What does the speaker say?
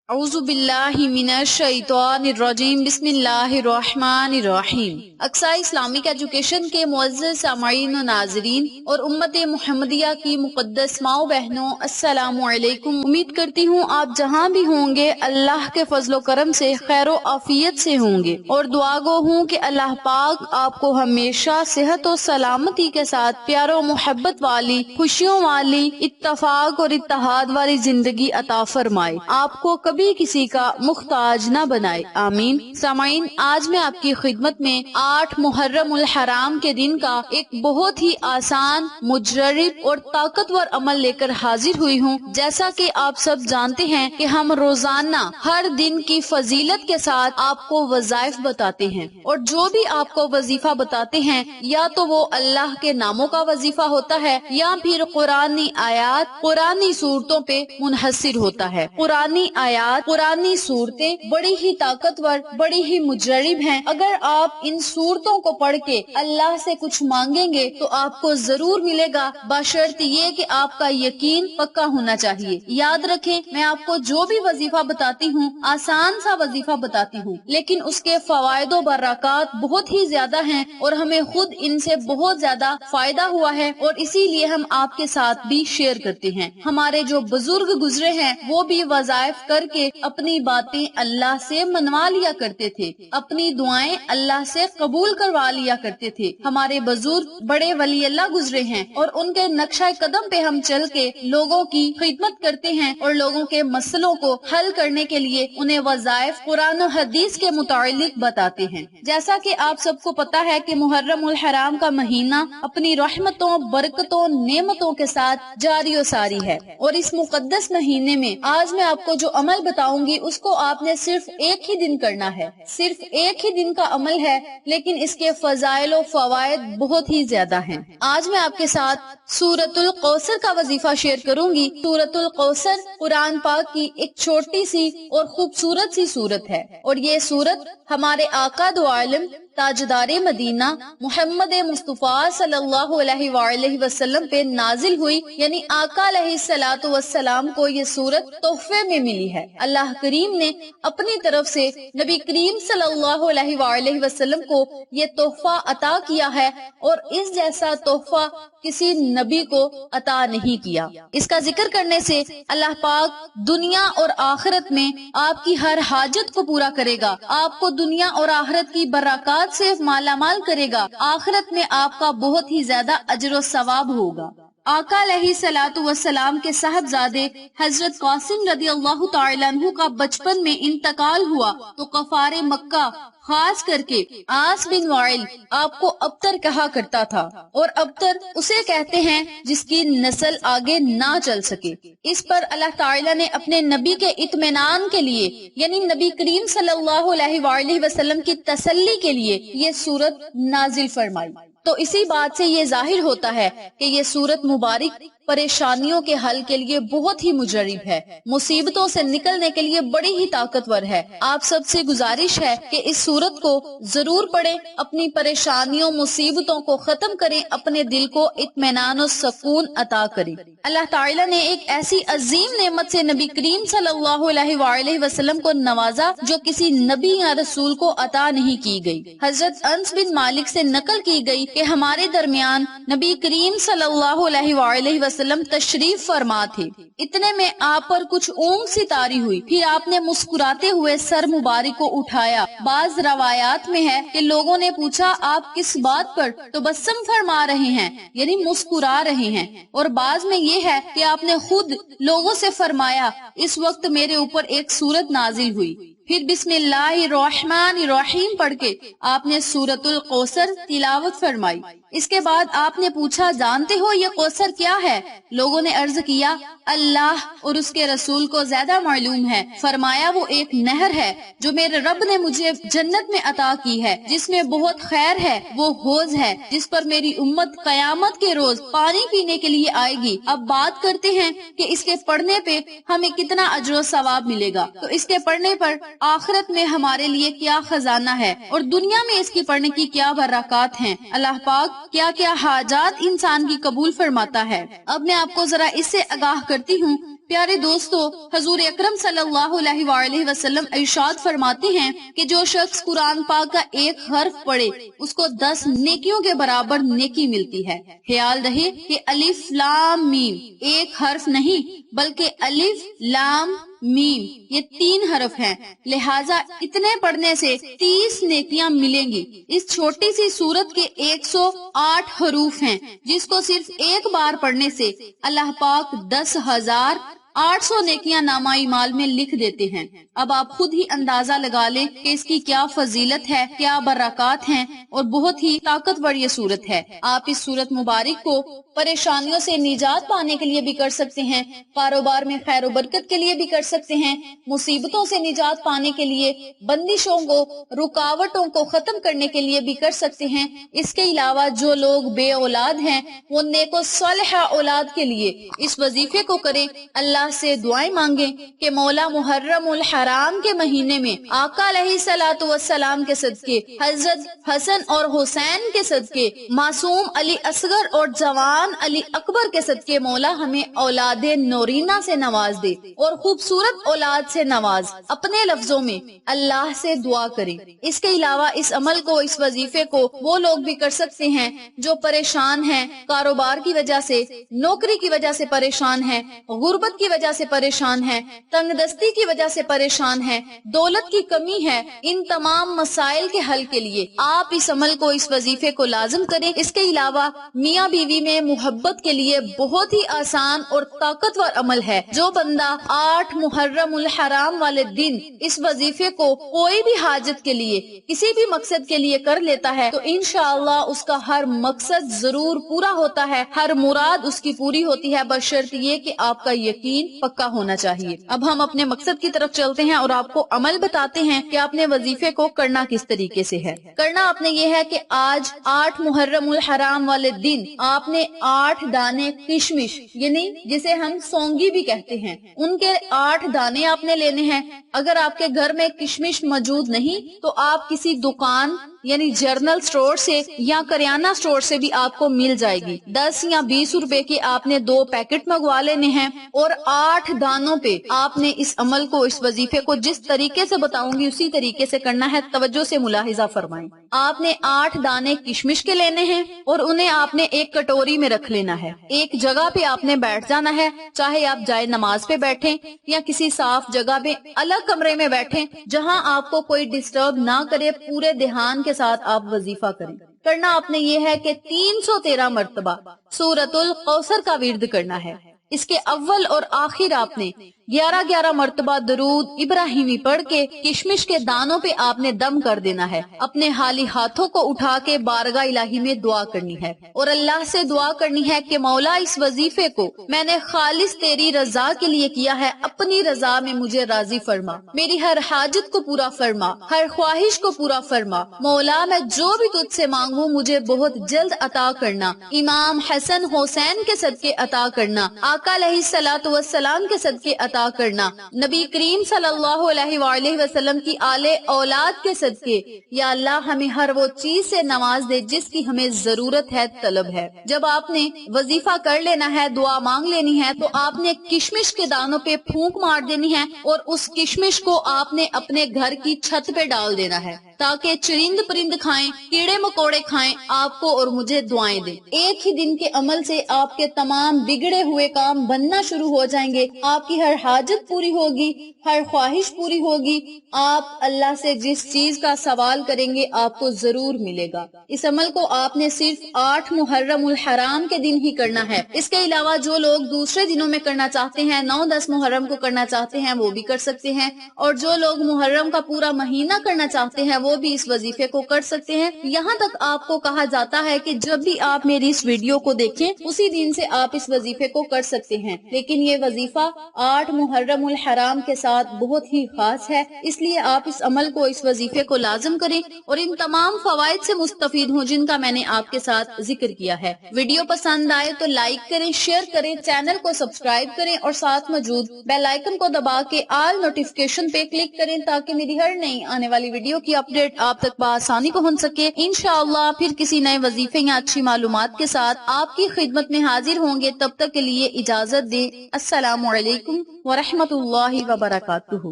اعوذ باللہ من الشیطان الرجیم بسم اللہ الرحمن الرحیم۔ اقصی اسلامک ایجوکیشن کے معزز سامعین و ناظرین اور امت محمدیہ کی مقدس ماؤں بہنوں، السلام علیکم۔ امید کرتی ہوں آپ جہاں بھی ہوں گے اللہ کے فضل و کرم سے خیر و عافیت سے ہوں گے، اور دعا گو ہوں کہ اللہ پاک آپ کو ہمیشہ صحت و سلامتی کے ساتھ پیار و محبت والی، خوشیوں والی، اتفاق اور اتحاد والی زندگی عطا فرمائے، آپ کو کبھی کسی کا محتاج نہ بنائے، آمین۔ سامعین، آج میں آپ کی خدمت میں 8 محرم الحرام کے دن کا ایک بہت ہی آسان، مجرب اور طاقتور عمل لے کر حاضر ہوئی ہوں۔ جیسا کہ آپ سب جانتے ہیں کہ ہم روزانہ ہر دن کی فضیلت کے ساتھ آپ کو وظائف بتاتے ہیں، اور جو بھی آپ کو وظیفہ بتاتے ہیں یا تو وہ اللہ کے ناموں کا وظیفہ ہوتا ہے یا پھر قرآنی آیات، قرآنی صورتوں پہ منحصر ہوتا ہے۔ قرآنی آیات، قرآنی صورتیں بڑی ہی طاقتور، بڑی ہی مجرب ہیں۔ اگر آپ ان صورتوں کو پڑھ کے اللہ سے کچھ مانگیں گے تو آپ کو ضرور ملے گا، بشرط یہ کہ آپ کا یقین پکا ہونا چاہیے۔ یاد رکھیں، میں آپ کو جو بھی وظیفہ بتاتی ہوں آسان سا وظیفہ بتاتی ہوں، لیکن اس کے فوائد و برکات بہت ہی زیادہ ہیں اور ہمیں خود ان سے بہت زیادہ فائدہ ہوا ہے، اور اسی لیے ہم آپ کے ساتھ بھی شیئر کرتے ہیں۔ ہمارے جو بزرگ گزرے ہیں وہ بھی وظائف کر کے اپنی باتیں اللہ سے منوا لیا کرتے تھے، اپنی دعائیں اللہ سے قبول کروا لیا کرتے تھے۔ ہمارے بزرگ بڑے ولی اللہ گزرے ہیں، اور ان کے نقشہ قدم پہ ہم چل کے لوگوں کی خدمت کرتے ہیں اور لوگوں کے مسئلوں کو حل کرنے کے لیے انہیں وظائف قرآن و حدیث کے متعلق بتاتے ہیں۔ جیسا کہ آپ سب کو پتا ہے کہ محرم الحرام کا مہینہ اپنی رحمتوں، برکتوں، نعمتوں کے ساتھ جاری و ساری ہے، اور اس مقدس مہینے میں آج میں آپ کو جو عمل بتاؤں گی اس کو آپ نے صرف ایک ہی دن کرنا ہے، صرف ایک ہی دن کا عمل ہے، لیکن اس کے فضائل و فوائد بہت ہی زیادہ ہیں۔ آج میں آپ کے ساتھ سورۃ الکوثر کا وظیفہ شیئر کروں گی۔ سورۃ الکوثر قرآن پاک کی ایک چھوٹی سی اور خوبصورت سی سورت ہے، اور یہ سورت ہمارے آقا دو عالم تاجدار مدینہ محمد مصطفیٰ صلی اللہ علیہ وآلہ وسلم پہ نازل ہوئی، یعنی آقا علیہ الصلوۃ والسلام کو یہ سورت تحفے میں ملی ہے۔ اللہ کریم نے اپنی طرف سے نبی کریم صلی اللہ علیہ وآلہ وسلم کو یہ تحفہ عطا کیا ہے، اور اس جیسا تحفہ کسی نبی کو عطا نہیں کیا۔ اس کا ذکر کرنے سے اللہ پاک دنیا اور آخرت میں آپ کی ہر حاجت کو پورا کرے گا، آپ کو دنیا اور آخرت کی برکات سے مالا مال کرے گا، آخرت میں آپ کا بہت ہی زیادہ اجر و ثواب ہوگا۔ آقا علیہ الصلوۃ والسلام کے صاحبزادے حضرت قاسم رضی اللہ تعالی عنہ کا بچپن میں انتقال ہوا تو کفار مکہ، خاص کر کے عاص بن وائل، آپ کو ابتر کہا کرتا تھا، اور ابتر اسے کہتے ہیں جس کی نسل آگے نہ چل سکے۔ اس پر اللہ تعالیٰ نے اپنے نبی کے اطمینان کے لیے، یعنی نبی کریم صلی اللہ علیہ وآلہ وسلم کی تسلی کے لیے یہ سورت نازل فرمائی۔ تو اسی بات سے یہ ظاہر ہوتا ہے کہ یہ سورت مبارک پریشانیوں کے حل کے لیے بہت ہی مجرب ہے، مصیبتوں سے نکلنے کے لیے بڑی ہی طاقتور ہے۔ آپ سب سے گزارش ہے کہ اس سورت کو ضرور پڑھیں، اپنی پریشانیوں، مصیبتوں کو ختم کریں، اپنے دل کو اطمینان و سکون عطا کریں۔ اللہ تعالیٰ نے ایک ایسی عظیم نعمت سے نبی کریم صلی اللہ علیہ وآلہ وسلم کو نوازا جو کسی نبی یا رسول کو عطا نہیں کی گئی۔ حضرت انس بن مالک سے نقل کی گئی کہ ہمارے درمیان نبی کریم صلی اللہ علیہ وآلہ وسلم تشریف فرما تھے، اتنے میں آپ پر کچھ اونگ سی طاری ہوئی، پھر آپ نے مسکراتے ہوئے سر مبارک کو اٹھایا۔ بعض روایات میں ہے کہ لوگوں نے پوچھا آپ کس بات پر تبسم فرما رہے ہیں، یعنی مسکرا رہے ہیں، اور بعض میں یہ ہے کہ آپ نے خود لوگوں سے فرمایا اس وقت میرے اوپر ایک سورت نازل ہوئی، پھر بسم اللہ الرحمن الرحیم پڑھ کے آپ نے سورۃ الکوثر تلاوت فرمائی۔ اس کے بعد آپ نے پوچھا جانتے ہو یہ کوثر کیا ہے؟ لوگوں نے عرض کیا اللہ اور اس کے رسول کو زیادہ معلوم ہے۔ فرمایا وہ ایک نہر ہے جو میرے رب نے مجھے جنت میں عطا کی ہے، جس میں بہت خیر ہے، وہ حوض ہے جس پر میری امت قیامت کے روز پانی پینے کے لیے آئے گی۔ اب بات کرتے ہیں کہ اس کے پڑھنے پہ ہمیں کتنا اجر و ثواب ملے گا، تو اس کے پڑھنے پر آخرت میں ہمارے لیے کیا خزانہ ہے اور دنیا میں اس کی پڑھنے کی کیا برکات ہیں، اللہ پاک کیا کیا حاجات انسان کی قبول فرماتا ہے۔ اب میں آپ کو ذرا اس سے آگاہ کرتی ہوں پیارے دوستو، حضور اکرم صلی اللہ علیہ وآلہ وسلم ارشاد فرماتے ہیں کہ جو شخص قرآن پاک کا ایک حرف پڑھے اس کو 10 نیکیوں کے برابر نیکی ملتی ہے۔ خیال رہے کہ الف لام میم ایک حرف نہیں بلکہ الف لام میم یہ 3 حرف ہیں، لہٰذا اتنے پڑھنے سے 30 نیکیاں ملیں گی۔ اس چھوٹی سی سورت کے 108 حروف ہیں جس کو صرف ایک بار پڑھنے سے اللہ پاک 10,800 نیکیاں نامہ اعمال میں لکھ دیتے ہیں۔ اب آپ خود ہی اندازہ لگا لیں کہ اس کی کیا فضیلت ہے، کیا برکات ہیں، اور بہت ہی طاقتور یہ سورت ہے۔ آپ اس سورت مبارک کو پریشانیوں سے نجات پانے کے لیے بھی کر سکتے ہیں، کاروبار میں خیر و برکت کے لیے بھی کر سکتے ہیں، مصیبتوں سے نجات پانے کے لیے، بندشوں کو، رکاوٹوں کو ختم کرنے کے لیے بھی کر سکتے ہیں۔ اس کے علاوہ جو لوگ بے اولاد ہیں وہ نیک و صالحہ اولاد کے لیے اس وظیفے کو کریں، اللہ سے دعائیں مانگیں کہ مولا محرم الحرام کے مہینے میں آقا علیہ الصلوۃ والسلام کے صدقے، حضرت حسن اور حسین کے صدقے، معصوم علی اصغر اور جوان علی اکبر کے صدقے مولا ہمیں اولاد نورینہ سے نواز دے اور خوبصورت اولاد سے نواز۔ اپنے لفظوں میں اللہ سے دعا کریں۔ اس کے علاوہ اس عمل کو، اس وظیفے کو وہ لوگ بھی کر سکتے ہیں جو پریشان ہیں، کاروبار کی وجہ سے، نوکری کی وجہ سے پریشان ہیں، غربت کی وجہ سے پریشان ہیں، تنگ دستی کی وجہ سے پریشان ہیں، دولت کی کمی ہے۔ ان تمام مسائل کے حل کے لیے آپ اس عمل کو، اس وظیفے کو لازم کریں۔ اس کے علاوہ میاں بیوی میں محبت کے لیے بہت ہی آسان اور طاقتور عمل ہے۔ جو بندہ 8 محرم الحرام والے دن اس وظیفے کو کوئی بھی حاجت کے لیے، کسی بھی مقصد کے لیے کر لیتا ہے تو انشاءاللہ اس کا ہر مقصد ضرور پورا ہوتا ہے، ہر مراد اس کی پوری ہوتی ہے، بشرط یہ کہ آپ کا یقین پکا ہونا چاہیے۔ اب ہم اپنے مقصد کی طرف چلتے ہیں اور آپ کو عمل بتاتے ہیں کہ آپ نے وظیفے کو کرنا کس طریقے سے ہے۔ کرنا آپ نے یہ ہے کہ آج 8 محرم الحرام والے دن آپ نے 8 دانے کشمش، یعنی جسے ہم سونگی بھی کہتے ہیں، ان کے 8 دانے آپ نے لینے ہیں۔ اگر آپ کے گھر میں کشمش موجود نہیں تو آپ کسی دکان یعنی جرنل سٹور سے یا کریانہ سٹور سے بھی آپ کو مل جائے گی۔ 10 یا 20 روپے کی آپ نے 2 پیکٹ منگوا لینے ہیں اور 8 دانوں پہ آپ نے اس عمل کو، اس وظیفے کو جس طریقے سے بتاؤں گی اسی طریقے سے کرنا ہے۔ توجہ سے ملاحظہ فرمائیں۔ آپ نے 8 دانے کشمش کے لینے ہیں اور انہیں آپ نے ایک کٹوری میں رکھ لینا ہے۔ ایک جگہ پہ آپ نے بیٹھ جانا ہے، چاہے آپ جائے نماز پہ بیٹھیں یا کسی صاف جگہ پہ الگ کمرے میں بیٹھیں جہاں آپ کو کوئی ڈسٹرب نہ کرے۔ پورے دھیان کے ساتھ آپ وظیفہ کریں۔ کرنا آپ نے یہ ہے کہ 313 مرتبہ سورۃ الکوثر کا ورد کرنا ہے۔ اس کے اول اور آخر آپ نے 11 مرتبہ درود ابراہیمی پڑھ کے کشمش کے دانوں پہ آپ نے دم کر دینا ہے۔ اپنے خالی ہاتھوں کو اٹھا کے بارگاہ الہی میں دعا کرنی ہے اور اللہ سے دعا کرنی ہے کہ مولا اس وظیفے کو میں نے خالص تیری رضا کے لیے کیا ہے، اپنی رضا میں مجھے راضی فرما، میری ہر حاجت کو پورا فرما، ہر خواہش کو پورا فرما۔ مولا میں جو بھی تجھ سے مانگوں مجھے بہت جلد عطا کرنا، امام حسن حسین کے صدقے عطا کرنا، آقا علیہ الصلوۃ والسلام کے صدقے عطا کرنا، نبی کریم صلی اللہ علیہ وآلہ وسلم کی آل اولاد کے صدقے۔ یا اللہ ہمیں ہر وہ چیز سے نواز دے جس کی ہمیں ضرورت ہے، طلب ہے۔ جب آپ نے وظیفہ کر لینا ہے، دعا مانگ لینی ہے تو آپ نے کشمش کے دانوں پہ پھونک مار دینی ہے اور اس کشمش کو آپ نے اپنے گھر کی چھت پہ ڈال دینا ہے تاکہ چرند پرند کھائیں، کیڑے مکوڑے کھائیں، آپ کو اور مجھے دعائیں دیں۔ ایک ہی دن کے عمل سے آپ کے تمام بگڑے ہوئے کام بننا شروع ہو جائیں گے، آپ کی ہر حاجت پوری ہوگی، ہر خواہش پوری ہوگی، آپ اللہ سے جس چیز کا سوال کریں گے آپ کو ضرور ملے گا۔ اس عمل کو آپ نے صرف 8 محرم الحرام کے دن ہی کرنا ہے۔ اس کے علاوہ جو لوگ دوسرے دنوں میں کرنا چاہتے ہیں، 9-10 محرم کو کرنا چاہتے ہیں، وہ بھی کر سکتے ہیں، اور جو لوگ محرم کا پورا مہینہ کرنا چاہتے ہیں وہ بھی اس وظیفے کو کر سکتے ہیں۔ یہاں تک آپ کو کہا جاتا ہے کہ جب بھی آپ میری اس ویڈیو کو دیکھیں اسی دن سے آپ اس وظیفے کو کر سکتے ہیں، لیکن یہ وظیفہ 8 محرم الحرام کے ساتھ بہت ہی خاص ہے، اس لیے آپ اس عمل کو، اس وظیفے کو لازم کریں اور ان تمام فوائد سے مستفید ہوں جن کا میں نے آپ کے ساتھ ذکر کیا ہے۔ ویڈیو پسند آئے تو لائک کریں، شیئر کریں، چینل کو سبسکرائب کریں اور ساتھ موجود بیل آئیکن کو دبا کے آل نوٹیفیکیشن پہ کلک کریں تاکہ میری ہر نئی آنے والی ویڈیو کی اپڈیٹ اپڈیٹ آپ تک بآسانی پہنچ سکے۔ انشاءاللہ پھر کسی نئے وظیفے یا اچھی معلومات کے ساتھ آپ کی خدمت میں حاضر ہوں گے، تب تک کے لیے اجازت دیں۔ السلام علیکم ورحمۃ اللہ وبرکاتہ۔